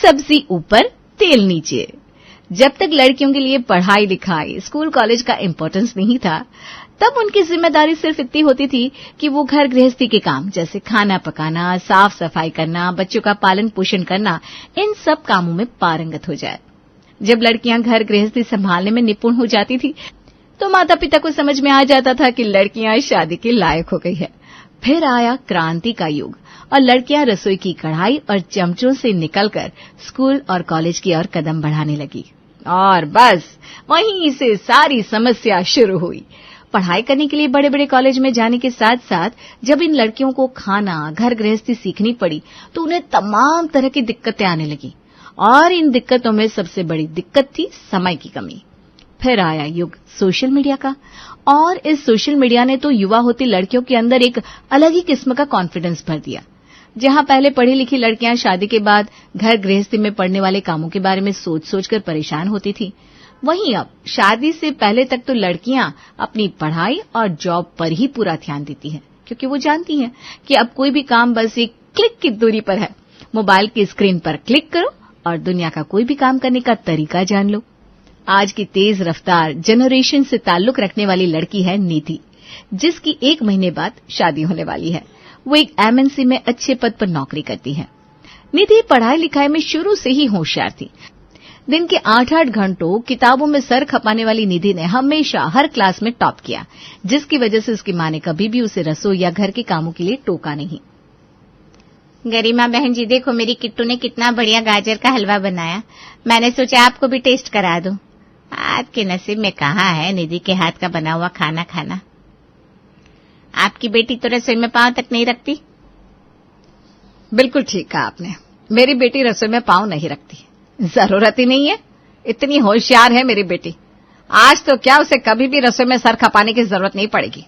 सब्जी ऊपर तेल नीचे। जब तक लड़कियों के लिए पढ़ाई लिखाई, स्कूल कॉलेज का इम्पोर्टेंस नहीं था, तब उनकी जिम्मेदारी सिर्फ इतनी होती थी कि वो घर गृहस्थी के काम जैसे खाना पकाना, साफ सफाई करना, बच्चों का पालन पोषण करना, इन सब कामों में पारंगत हो जाए। जब लड़कियां घर गृहस्थी संभालने में निपुण हो जाती थी तो माता पिता को समझ में आ जाता था कि लड़कियां शादी के लायक हो गई है। फिर आया क्रांति का युग और लड़कियां रसोई की कढ़ाई और चमचों से निकलकर स्कूल और कॉलेज की ओर कदम बढ़ाने लगी। और बस वहीं से सारी समस्या शुरू हुई। पढ़ाई करने के लिए बड़े बड़े कॉलेज में जाने के साथ साथ जब इन लड़कियों को खाना, घर गृहस्थी सीखनी पड़ी तो उन्हें तमाम तरह की दिक्कतें आने लगी। और इन दिक्कतों में सबसे बड़ी दिक्कत थी समय की कमी। फिर आया युग सोशल मीडिया का, और इस सोशल मीडिया ने तो युवा होती लड़कियों के अंदर एक अलग ही किस्म का कॉन्फिडेंस भर दिया। जहां पहले पढ़ी लिखी लड़कियां शादी के बाद घर गृहस्थी में पड़ने वाले कामों के बारे में सोच सोचकर परेशान होती थी, वहीं अब शादी से पहले तक तो लड़कियां अपनी पढ़ाई और जॉब पर ही पूरा ध्यान देती हैं, क्योंकि वो जानती हैं कि अब कोई भी काम बस एक क्लिक की दूरी पर है। मोबाइल की स्क्रीन पर क्लिक करो और दुनिया का कोई भी काम करने का तरीका जान लो। आज की तेज रफ्तार जनरेशन से ताल्लुक रखने वाली लड़की है निधि, जिसकी 1 महीने बाद शादी होने वाली है। वो एक एमएनसी में अच्छे पद पर नौकरी करती है। निधि पढ़ाई लिखाई में शुरू से ही होशियार थी। दिन के 8-8 घंटों किताबों में सर खपाने वाली निधि ने हमेशा हर क्लास में टॉप किया, जिसकी वजह से उसकी मां ने कभी भी उसे रसोई या घर के कामों के लिए टोका नहीं। गरिमा बहन जी, देखो मेरी किट्टू ने कितना बढ़िया गाजर का हलवा बनाया। मैंने सोचा आपको भी टेस्ट करा दूं। आपके नसीब में कहाँ है निधि के हाथ का बना हुआ खाना खाना। आपकी बेटी तो रसोई में पांव तक नहीं रखती। बिल्कुल ठीक कहा आपने। मेरी बेटी रसोई में पांव नहीं रखती, जरूरत ही नहीं है। इतनी होशियार है मेरी बेटी, आज तो क्या उसे कभी भी रसोई में सर खपाने की जरूरत नहीं पड़ेगी।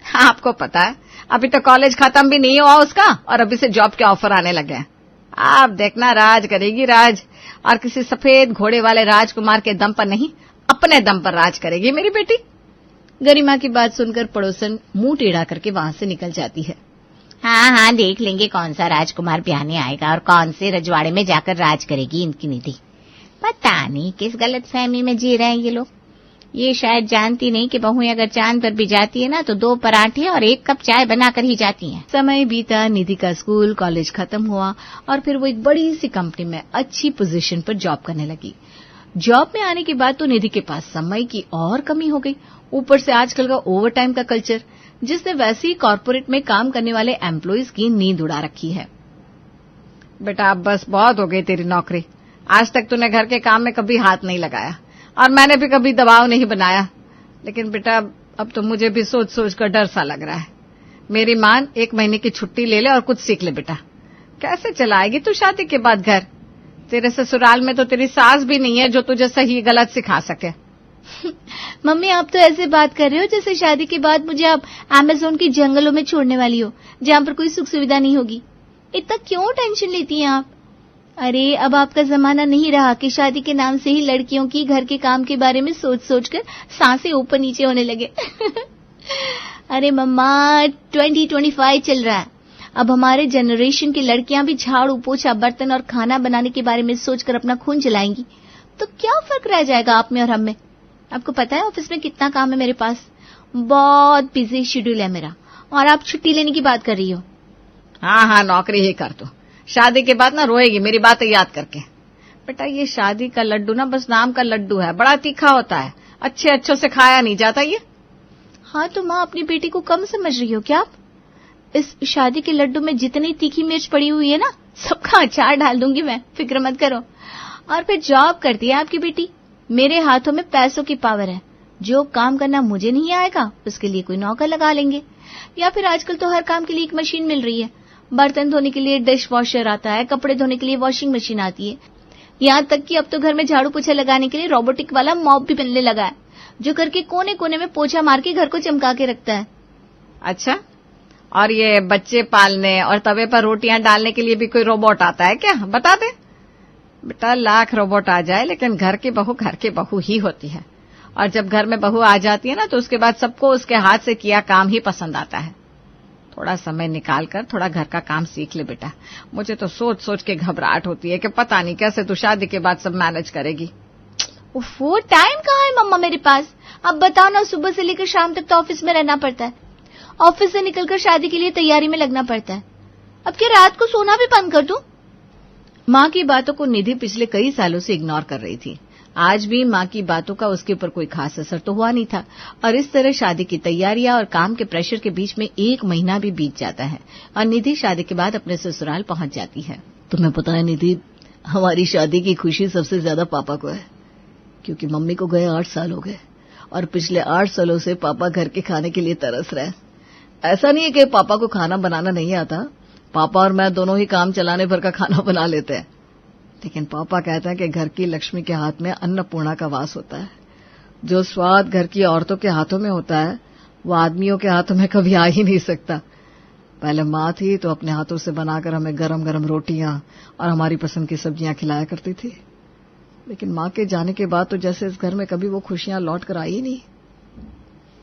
आपको पता है, अभी तो कॉलेज खत्म भी नहीं हुआ उसका और अभी से जॉब के ऑफर आने लगे हैं। आप देखना, राज करेगी राज, और किसी सफेद घोड़े वाले राजकुमार के दम पर नहीं, अपने दम पर राज करेगी मेरी बेटी। गरिमा की बात सुनकर पड़ोसन मुंह टेढ़ा करके वहां से निकल जाती है। हाँ, देख लेंगे कौन सा राजकुमार ब्याहने आएगा और कौन से रजवाड़े में जाकर राज करेगी इनकी निधि। पता नहीं किस गलतफहमी में जी रहे हैं ये लोग। ये शायद जानती नहीं कि बहुएं अगर चांद पर भी जाती है ना तो 2 पराठे और 1 कप चाय बनाकर ही जाती हैं। समय बीता, निधि का स्कूल कॉलेज खत्म हुआ और फिर वो एक बड़ी सी कंपनी में अच्छी पोजीशन पर जॉब करने लगी। जॉब में आने के बाद तो निधि के पास समय की और कमी हो गई। ऊपर से आजकल का ओवरटाइम का कल्चर, जिसने वैसे ही कॉर्पोरेट में काम करने वाले एम्प्लॉइज की नींद उड़ा रखी है। बेटा अब बस बहुत हो गई तेरी नौकरी। आज तक तूने घर के काम में कभी हाथ नहीं लगाया और मैंने भी कभी दबाव नहीं बनाया, लेकिन बेटा अब तो मुझे भी सोच सोच कर डर सा लग रहा है। मेरी मान 1 महीने की छुट्टी ले ले और कुछ सीख ले बेटा। कैसे चलाएगी तू शादी के बाद घर? तेरे ससुराल में तो तेरी सास भी नहीं है जो तुझे सही गलत सिखा सके। मम्मी, आप तो ऐसे बात कर रहे हो जैसे शादी के बाद मुझे आप अमेज़न के जंगलों में छोड़ने वाली हो, जहाँ पर कोई सुख सुविधा नहीं होगी। इतना क्यों टेंशन लेती हैं आप? अरे अब आपका जमाना नहीं रहा कि शादी के नाम से ही लड़कियों की घर के काम के बारे में सोच सोच कर सांसें ऊपर नीचे होने लगे। अरे मम्मा, 2025 चल रहा है। अब हमारे जनरेशन की लड़कियां भी झाड़ू पोछा, बर्तन और खाना बनाने के बारे में सोचकर अपना खून जलाएंगी, तो क्या फर्क रह जाएगा आप में और हम में? आपको पता है ऑफिस में कितना काम है मेरे पास। बहुत बिजी शेड्यूल है मेरा, और आप छुट्टी लेने की बात कर रही हो। हाँ, नौकरी ही कर तू। शादी के बाद ना रोएगी मेरी बातें याद करके। बेटा ये शादी का लड्डू ना बस नाम का लड्डू है, बड़ा तीखा होता है, अच्छों से खाया नहीं जाता ये। हाँ तो माँ, अपनी बेटी को कम समझ रही हो क्या आप? इस शादी के लड्डू में जितनी तीखी मिर्च पड़ी हुई है ना, सबका अचार डाल दूंगी मैं, फिक्र मत करो। और फिर जॉब करती है आपकी बेटी। मेरे हाथों में पैसों की पावर है। जो काम करना मुझे नहीं आएगा उसके लिए कोई नौकर लगा लेंगे, या फिर आजकल तो हर काम के लिए एक मशीन मिल रही है। बर्तन धोने के लिए डिश वॉशर आता है, कपड़े धोने के लिए वॉशिंग मशीन आती है, यहाँ तक कि अब तो घर में झाड़ू पोछा लगाने के लिए रोबोटिक वाला मॉप भी मिलने लगा है, जो घर के कोने कोने में पोछा मार के घर को चमका के रखता है। अच्छा, और ये बच्चे पालने और तवे पर रोटियां डालने के लिए भी कोई रोबोट आता है क्या? बता दे बेटा। लाख रोबोट आ जाए लेकिन घर की बहू ही होती है, और जब घर में बहू आ जाती है ना तो उसके बाद सबको उसके हाथ से किया काम ही पसंद आता है। थोड़ा समय निकाल कर थोड़ा घर का काम सीख ले बेटा। मुझे तो सोच सोच के घबराहट होती है कि पता नहीं कैसे तू शादी के बाद सब मैनेज करेगी। वो टाइम कहाँ है मम्मा मेरे पास? अब बताओ ना, सुबह से लेकर शाम तक तो ऑफिस में रहना पड़ता है, ऑफिस से निकलकर शादी के लिए तैयारी में लगना पड़ता है। अब क्या रात को सोना भी बंद कर दूं? माँ की बातों को निधि पिछले कई सालों से इग्नोर कर रही थी। आज भी माँ की बातों का उसके ऊपर कोई खास असर तो हुआ नहीं था, और इस तरह शादी की तैयारियां और काम के प्रेशर के बीच में 1 महीना भी बीत जाता है और निधि शादी के बाद अपने ससुराल पहुंच जाती है। तुम्हें पता है निधि, हमारी शादी की खुशी सबसे ज्यादा पापा को है, क्योंकि मम्मी को गए 8 साल हो गए और पिछले 8 सालों से पापा घर के खाने के लिए तरस रहे। ऐसा नहीं है कि पापा को खाना बनाना नहीं आता, पापा और मैं दोनों ही काम चलाने भर का खाना बना लेते हैं, लेकिन पापा कहते हैं कि घर की लक्ष्मी के हाथ में अन्नपूर्णा का वास होता है। जो स्वाद घर की औरतों के हाथों में होता है वो आदमियों के हाथों में कभी आ ही नहीं सकता। पहले माँ थी तो अपने हाथों से बनाकर हमें गरम गरम रोटियां और हमारी पसंद की सब्जियां खिलाया करती थी, लेकिन माँ के जाने के बाद तो जैसे इस घर में कभी वो खुशियां लौट कर आई ही नहीं।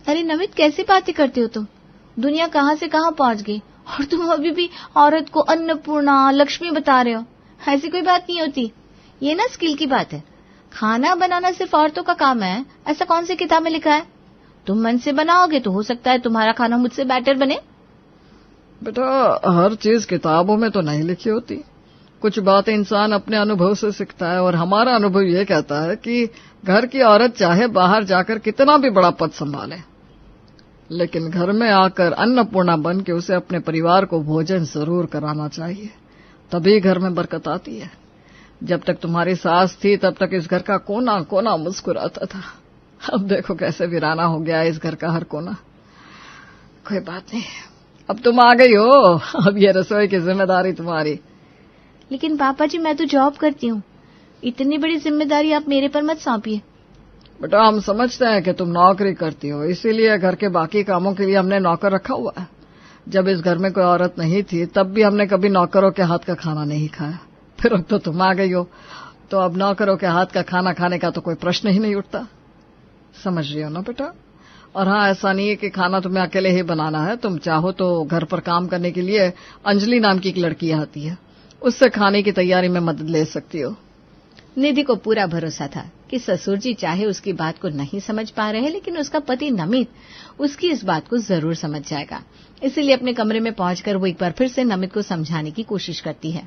अरे नमित, कैसी बातें करते हो तुम? दुनिया कहाँ से कहाँ पहुंच गई और तुम अभी भी औरत को अन्नपूर्णा लक्ष्मी बता रहे हो। ऐसी कोई बात नहीं होती, ये ना स्किल की बात है। खाना बनाना सिर्फ औरतों का काम है, ऐसा कौन सी किताब में लिखा है? तुम मन से बनाओगे तो हो सकता है तुम्हारा खाना मुझसे बेटर बने। बेटा, हर चीज किताबों में तो नहीं लिखी होती, कुछ बातें इंसान अपने अनुभव से सीखता है, और हमारा अनुभव ये कहता है कि घर की औरत चाहे बाहर जाकर कितना भी बड़ा पद संभाले, लेकिन घर में आकर अन्नपूर्णा बन के उसे अपने परिवार को भोजन जरूर कराना चाहिए, तभी घर में बरकत आती है। जब तक तुम्हारी सास थी तब तक इस घर का कोना कोना मुस्कुराता था, अब देखो कैसे वीराना हो गया इस घर का हर कोना। कोई बात नहीं, अब तुम आ गई हो, अब ये रसोई की जिम्मेदारी तुम्हारी। लेकिन पापा जी, मैं तो जॉब करती हूँ, इतनी बड़ी जिम्मेदारी आप मेरे पर मत सौंपिए। बेटा, हम समझते हैं कि तुम नौकरी करती हो, इसीलिए घर के बाकी कामों के लिए हमने नौकर रखा हुआ है। जब इस घर में कोई औरत नहीं थी तब भी हमने कभी नौकरों के हाथ का खाना नहीं खाया, फिर अब तो तुम आ गई हो तो अब नौकरों के हाथ का खाना खाने का तो कोई प्रश्न ही नहीं उठता। समझ रही हो ना बेटा? और हाँ, ऐसा नहीं है कि खाना तुम्हें अकेले ही बनाना है, तुम चाहो तो घर पर काम करने के लिए अंजलि नाम की एक लड़की आती है, उससे खाने की तैयारी में मदद ले सकती हो। निधि को पूरा भरोसा था कि ससुर जी चाहे उसकी बात को नहीं समझ पा रहे, लेकिन उसका पति नमित उसकी इस बात को जरूर समझ जाएगा। इसीलिए अपने कमरे में पहुंचकर वो एक बार फिर से नमित को समझाने की कोशिश करती है।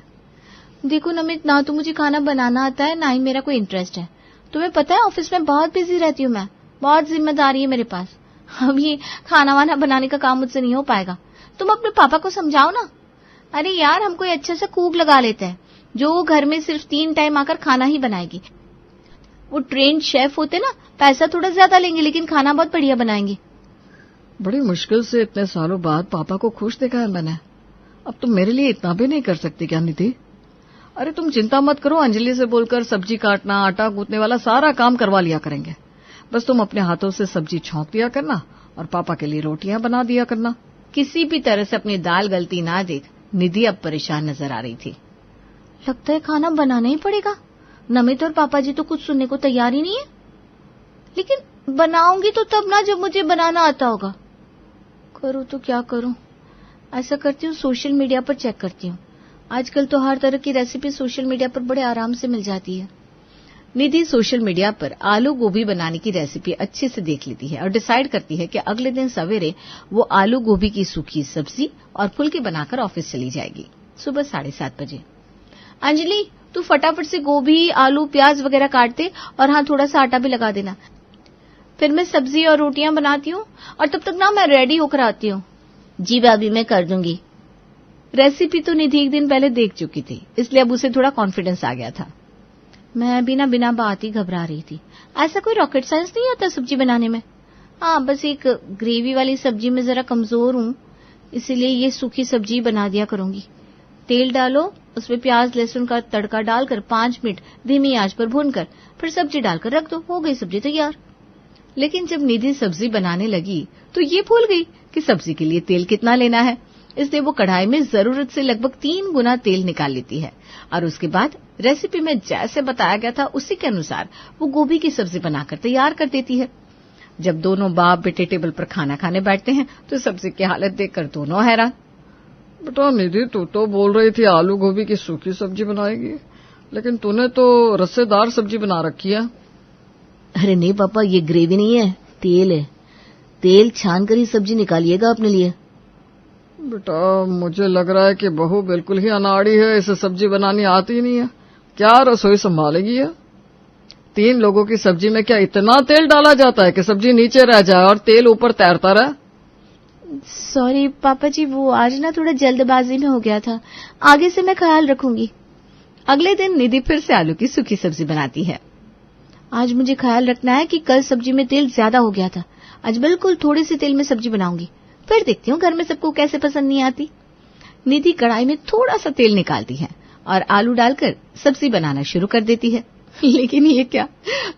देखो नमित, ना तो मुझे खाना बनाना आता है, ना ही मेरा कोई इंटरेस्ट है। तुम्हें पता है ऑफिस में बहुत बिजी रहती हूँ मैं, बहुत जिम्मेदारी है मेरे पास। अब ये खाना वाना बनाने का काम मुझसे नहीं हो पाएगा। तुम अपने पापा को समझाओ ना। अरे यार, हम कोई अच्छा सा कुक लगा लेते हैं जो घर में सिर्फ 3 टाइम आकर खाना ही बनाएगी। वो ट्रेंड शेफ होते ना, पैसा थोड़ा ज्यादा लेंगे लेकिन खाना बहुत बढ़िया बनाएंगे। बड़ी मुश्किल से इतने सालों बाद पापा को खुश देखा है मैंने, अब तुम मेरे लिए इतना भी नहीं कर सकती क्या निधि? अरे तुम चिंता मत करो, अंजलि से बोलकर सब्जी काटना, आटा गूंथने वाला सारा काम करवा लिया करेंगे। बस तुम अपने हाथों से सब्जी छौंक दिया करना और पापा के लिए रोटियां बना दिया करना। किसी भी तरह से अपनी दाल गलती ना देख निधि अब परेशान नजर आ रही थी। लगता है खाना बनाना ही पड़ेगा। नमित और पापा जी तो कुछ सुनने को तैयार ही नहीं है, लेकिन बनाऊंगी तो तब ना जब मुझे बनाना आता होगा। करूँ तो क्या करूँ? ऐसा करती हूँ, सोशल मीडिया पर चेक करती हूँ। आजकल तो हर तरह की रेसिपी सोशल मीडिया पर बड़े आराम से मिल जाती है। निधि सोशल मीडिया पर आलू गोभी बनाने की रेसिपी अच्छे से देख लेती है और डिसाइड करती है कि अगले दिन सवेरे वो आलू गोभी की सूखी सब्जी और फुल्के बनाकर ऑफिस चली जाएगी। सुबह 7:30 बजे। अंजलि, तू फटाफट से गोभी, आलू, प्याज वगैरह काट दे और हाँ, थोड़ा सा आटा भी लगा देना। फिर मैं सब्जी और रोटियां बनाती हूँ और तब तक ना मैं रेडी होकर आती हूँ। जी भाभी, मैं कर दूंगी। रेसिपी तो निधि एक दिन पहले देख चुकी थी, इसलिए अब उसे थोड़ा कॉन्फिडेंस आ गया था। मैं भी ना बिना बात ही घबरा रही थी। ऐसा कोई रॉकेट साइंस नहीं होता सब्जी बनाने में। हाँ, बस एक ग्रेवी वाली सब्जी में जरा कमजोर हूँ, इसीलिए ये सूखी सब्जी बना दिया करूंगी। तेल डालो, उसमें प्याज लहसुन का तड़का डालकर 5 मिनट धीमी आंच पर भूनकर फिर सब्जी डालकर रख दो, हो गई सब्जी तैयार। लेकिन जब निधि सब्जी बनाने लगी तो ये भूल गई कि सब्जी के लिए तेल कितना लेना है, इसलिए वो कढ़ाई में जरूरत से लगभग 3 गुना तेल निकाल लेती है और उसके बाद रेसिपी में जैसे बताया गया था उसी के अनुसार वो गोभी की सब्जी बनाकर तैयार कर देती है। जब दोनों बाप बेटे टेबल पर खाना खाने बैठते हैं तो सब्जी की हालत देखकर दोनों हैरान। बेटा निधि, तू तो बोल रही थी आलू गोभी की सूखी सब्जी बनाएगी, लेकिन तूने तो रस्सेदार सब्जी बना रखी है। अरे नहीं पापा, ये ग्रेवी नहीं है, तेल है। तेल छान कर ही सब्जी निकालिएगा अपने लिए। बेटा मुझे लग रहा है कि बहू बिल्कुल ही अनाड़ी है, इसे सब्जी बनानी आती नहीं है। क्या रसोई संभालेगी है? 3 लोगों की सब्जी में क्या इतना तेल डाला जाता है कि सब्जी नीचे रह जाए और तेल ऊपर तैरता रहे? सॉरी पापा जी, वो आज ना थोड़ा जल्दबाजी में हो गया था, आगे से मैं ख्याल रखूंगी। अगले दिन निधि फिर से आलू की सूखी सब्जी बनाती है। आज मुझे ख्याल रखना है कि कल सब्जी में तेल ज्यादा हो गया था, आज बिल्कुल थोड़े से तेल में सब्जी बनाऊंगी, फिर देखती हूँ घर में सबको कैसे पसंद नहीं आती। निधि कढ़ाई में थोड़ा सा तेल निकालती है और आलू डालकर सब्जी बनाना शुरू कर देती है। लेकिन ये क्या,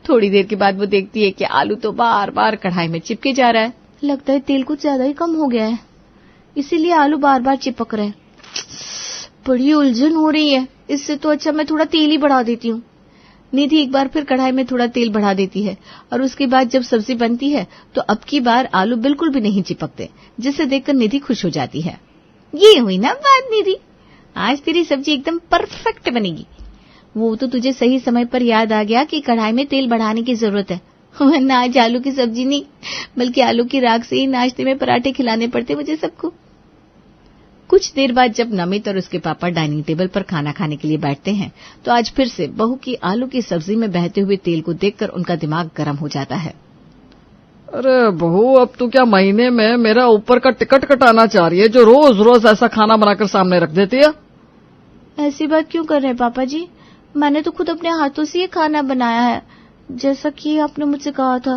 थोड़ी देर के बाद वो देखती है कि आलू तो बार बार कढ़ाई में चिपके जा रहा है। लगता है तेल कुछ ज्यादा ही कम हो गया है, इसीलिए आलू बार बार चिपक रहे हैं। बड़ी उलझन हो रही है, इससे तो अच्छा मैं थोड़ा तेल ही बढ़ा देती हूँ। निधि एक बार फिर कढ़ाई में थोड़ा तेल बढ़ा देती है और उसके बाद जब सब्जी बनती है तो अब की बार आलू बिल्कुल भी नहीं चिपकते, जिसे देखकर निधि खुश हो जाती है। ये हुई ना बात निधि, आज तेरी सब्जी एकदम परफेक्ट बनेगी। वो तो तुझे सही समय पर याद आ गया कि कढ़ाई में तेल बढ़ाने की जरूरत है, वरना आज आलू की सब्जी नहीं बल्कि आलू की राख से ही नाश्ते में पराठे खिलाने पड़ते मुझे सबको। कुछ देर बाद जब नमित और उसके पापा डाइनिंग टेबल पर खाना खाने के लिए बैठते हैं तो आज फिर से बहू की आलू की सब्जी में बहते हुए तेल को देखकर उनका दिमाग गर्म हो जाता है। अरे बहू, अब तू क्या महीने में मेरा ऊपर का टिकट कटाना चाह रही है जो रोज रोज ऐसा खाना बनाकर सामने रख देती है? ऐसी बात क्यों कर रहे हैं पापा जी, मैंने तो खुद अपने हाथों से ये खाना बनाया है जैसा कि आपने मुझसे कहा था।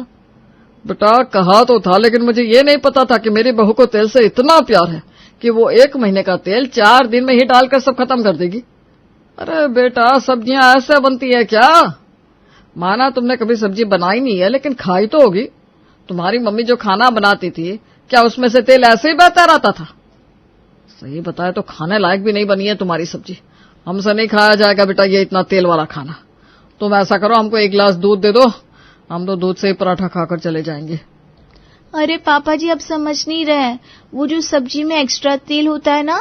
बेटा कहा तो था, लेकिन मुझे ये नहीं पता था कि मेरी बहू को तेल से इतना प्यार है कि वो 1 महीने का तेल 4 दिन में ही डालकर सब खत्म कर देगी। अरे बेटा, सब्जियां ऐसे बनती है क्या? माना तुमने कभी सब्जी बनाई नहीं है, लेकिन खाई तो होगी। तुम्हारी मम्मी जो खाना बनाती थी, क्या उसमें से तेल ऐसे ही बहता रहता था? सही बताए तो खाने लायक भी नहीं बनी है तुम्हारी सब्जी। हमसे नहीं खाया जाएगा बेटा ये इतना तेल वाला खाना। तुम ऐसा करो, हमको 1 गिलास दूध दे दो, हम तो दूध से ही पराठा खाकर चले जाएंगे। अरे पापा जी, अब समझ नहीं रहे, वो जो सब्जी में एक्स्ट्रा तेल होता है ना,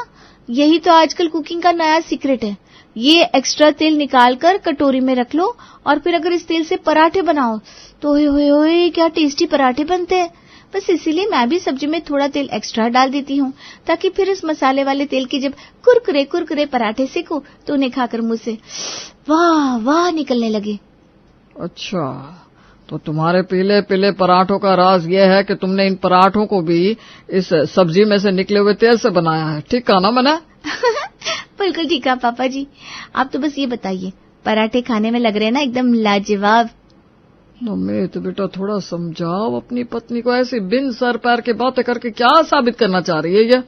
यही तो आजकल कुकिंग का नया सीक्रेट है। ये एक्स्ट्रा तेल निकालकर कटोरी में रख लो और फिर अगर इस तेल से पराठे बनाओ तो ओए क्या टेस्टी पराठे बनते हैं। बस इसीलिए मैं भी सब्जी में थोड़ा तेल एक्स्ट्रा डाल देती हूँ, ताकि फिर इस मसाले वाले तेल के जब कुरकुरे पराठे सेको तो उन्हें खाकर मुंह से वाह वाह निकलने लगे। अच्छा, तो तुम्हारे पीले पीले पराठों का राज यह है कि तुमने इन पराठों को भी इस सब्जी में से निकले हुए तेल से बनाया है। ठीक कहा ना मैंने? बिल्कुल ठीक है पापा जी। आप तो बस ये बताइए, पराठे खाने में लग रहे हैं ना एकदम लाजवाब। मम्मी तो बेटा थोड़ा समझाओ अपनी पत्नी को, ऐसी बिन सर पैर की बातें करके क्या साबित करना चाह रही है ये?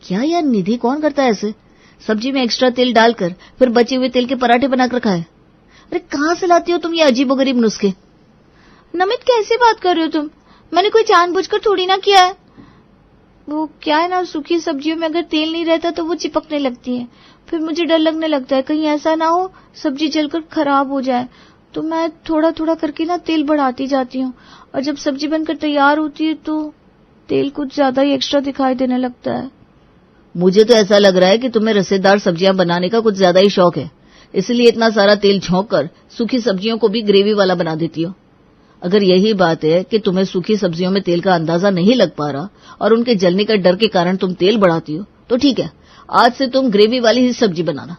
क्या यार निधि, कौन करता है ऐसे? सब्जी में एक्स्ट्रा तेल डालकर फिर बचे हुए तेल के पराठे बनाकर खाए। अरे कहाँ से लाती हो तुम ये अजीबोगरीब नुस्खे? नमित कैसी बात कर रहे हो तुम? मैंने कोई जानबूझकर थोड़ी ना किया है। वो क्या है ना, सूखी सब्जियों में अगर तेल नहीं रहता तो वो चिपकने लगती है, फिर मुझे डर लगने लगता है कहीं ऐसा ना हो सब्जी जलकर खराब हो जाए, तो मैं थोड़ा थोड़ा करके ना तेल बढ़ाती जाती हूँ और जब सब्जी बनकर तैयार होती है तो तेल कुछ ज्यादा ही एक्स्ट्रा दिखाई देने लगता है। मुझे तो ऐसा लग रहा है कि तुम्हें रसेदार सब्जियां बनाने का कुछ ज्यादा ही शौक है, इसलिए इतना सारा तेल झोंक कर सूखी सब्जियों को भी ग्रेवी वाला बना देती हो। अगर यही बात है कि तुम्हें सूखी सब्जियों में तेल का अंदाजा नहीं लग पा रहा और उनके जलने का डर के कारण तुम तेल बढ़ाती हो, तो ठीक है, आज से तुम ग्रेवी वाली ही सब्जी बनाना।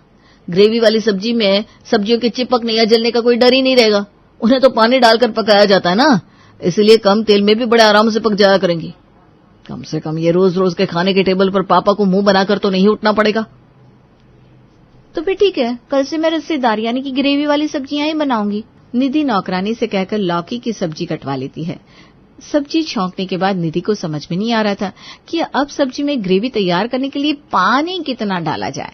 ग्रेवी वाली सब्जी में सब्जियों के चिपकने या जलने का कोई डर ही नहीं रहेगा। उन्हें तो पानी डालकर पकाया जाता है ना, इसलिए कम तेल में भी बड़े आराम से पक जाया करेंगी। कम से कम ये रोज रोज के खाने के टेबल पर पापा को मुंह बनाकर तो नहीं उठना पड़ेगा। तो फिर ठीक है, कल से मैं रसेदार यानी कि ग्रेवी वाली सब्जियां ही बनाऊंगी। निधि नौकरानी से कहकर लौकी की सब्जी कटवा लेती है। सब्जी छौंकने के बाद निधि को समझ में नहीं आ रहा था कि अब सब्जी में ग्रेवी तैयार करने के लिए पानी कितना डाला जाए,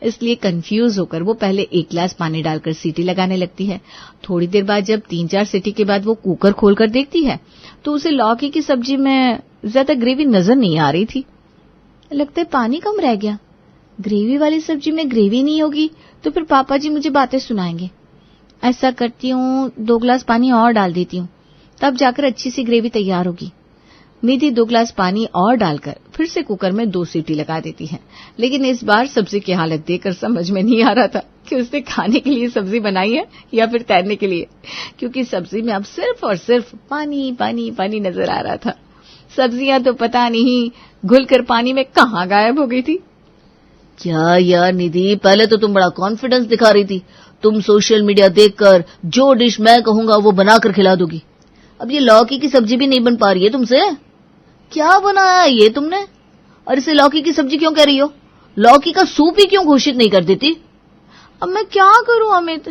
इसलिए कंफ्यूज होकर वो पहले 1 गिलास पानी डालकर सीटी लगाने लगती है। थोड़ी देर बाद जब 3-4 सीटी के बाद वो कुकर खोलकर देखती है तो उसे लौकी की सब्जी में ज्यादा ग्रेवी नजर नहीं आ रही थी। लगता है पानी कम रह गया। ग्रेवी वाली सब्जी में ग्रेवी नहीं होगी तो फिर पापा जी मुझे बातें सुनाएंगे। ऐसा करती हूँ, 2 गिलास पानी और डाल देती हूँ तब जाकर अच्छी सी ग्रेवी तैयार होगी। निधि 2 ग्लास पानी और डालकर फिर से कुकर में 2 सीटी लगा देती है। लेकिन इस बार सब्जी की हालत देखकर समझ में नहीं आ रहा था कि उसने खाने के लिए सब्जी बनाई है या फिर तैरने के लिए, क्योंकि सब्जी में अब सिर्फ और सिर्फ पानी पानी पानी नजर आ रहा था। सब्जियां तो पता नहीं घुलकर पानी में कहाँ गायब हो गई थी। क्या यार निधि, पहले तो तुम बड़ा कॉन्फिडेंस दिखा रही थी, तुम सोशल मीडिया देखकर जो डिश मैं कहूंगा वो बनाकर खिला दोगी। अब ये लौकी की सब्जी भी नहीं बन पा रही है तुमसे। क्या बनाया है ये तुमने? और इसे लौकी की सब्जी क्यों कह रही हो? लौकी का सूप ही क्यों घोषित नहीं कर देती? अब मैं क्या करूं अमित,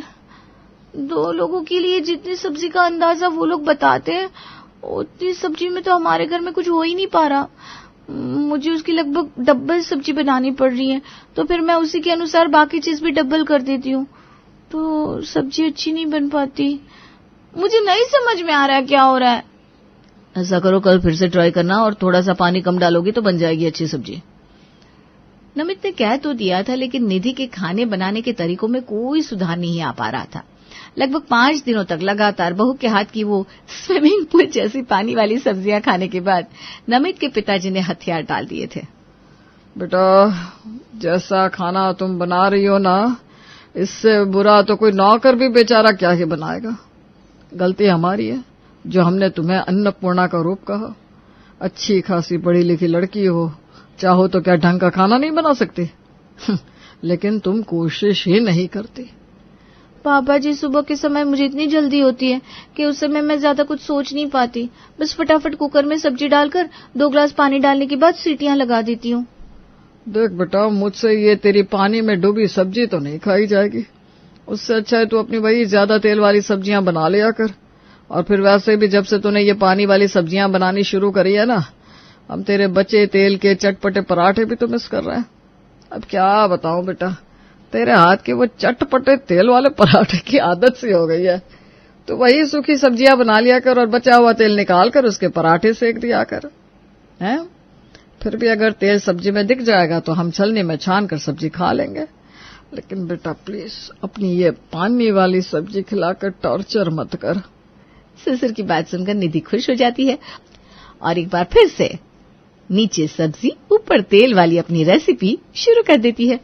2 लोगों के लिए जितनी सब्जी का अंदाजा वो लोग बताते हैं उतनी सब्जी में तो हमारे घर में कुछ हो ही नहीं पा रहा। मुझे उसकी लगभग डबल सब्जी बनानी पड़ रही है, तो फिर मैं उसी के अनुसार बाकी चीज भी डबल कर देती हूँ, तो सब्जी अच्छी नहीं बन पाती। मुझे नहीं समझ में आ रहा है क्या हो रहा है। ऐसा करो, कल फिर से ट्राई करना और थोड़ा सा पानी कम डालोगी तो बन जाएगी अच्छी सब्जी। नमित ने कह तो दिया था, लेकिन निधि के खाने बनाने के तरीकों में कोई सुधार नहीं आ पा रहा था। लगभग 5 दिनों तक लगातार बहू के हाथ की वो स्विमिंग पूल जैसी पानी वाली सब्जियां खाने के बाद नमित के पिताजी ने हथियार डाल दिए थे। बेटा, जैसा खाना तुम बना रही हो ना, इससे बुरा तो कोई नौकर भी बेचारा क्या ही बनाएगा। गलती हमारी है जो हमने तुम्हें अन्नपूर्णा का रूप कहा। अच्छी खासी पढ़ी लिखी लड़की हो, चाहो तो क्या ढंग का खाना नहीं बना सकती? लेकिन तुम कोशिश ही नहीं करती। पापा जी, सुबह के समय मुझे इतनी जल्दी होती है कि उस समय मैं ज्यादा कुछ सोच नहीं पाती। बस फटाफट कुकर में सब्जी डालकर 2 ग्लास पानी डालने के बाद सीटियां लगा देती हूँ। देख बेटा, मुझसे ये तेरी पानी में डूबी सब्जी तो नहीं खाई जाएगी। उससे अच्छा है तू अपनी वही ज्यादा तेल वाली सब्जियां बना लिया कर। और फिर वैसे भी जब से तूने ये पानी वाली सब्जियां बनानी शुरू करी है ना, हम तेरे बचे तेल के चटपटे पराठे भी तो मिस कर रहे हैं। अब क्या बताऊं बेटा, तेरे हाथ के वो चटपटे तेल वाले पराठे की आदत सी हो गई है। तो वही सूखी सब्जियां बना लिया कर और बचा हुआ तेल निकाल कर उसके पराठे सेक दिया कर, हैं? फिर भी अगर तेल सब्जी में दिख जाएगा तो हम छलनी में छान कर सब्जी खा लेंगे। लेकिन बेटा प्लीज अपनी ये पानी वाली सब्जी खिलाकर टॉर्चर मत कर। ससुर की बात सुनकर निधि खुश हो जाती है और एक बार फिर से नीचे सब्जी ऊपर तेल वाली अपनी रेसिपी शुरू कर देती है।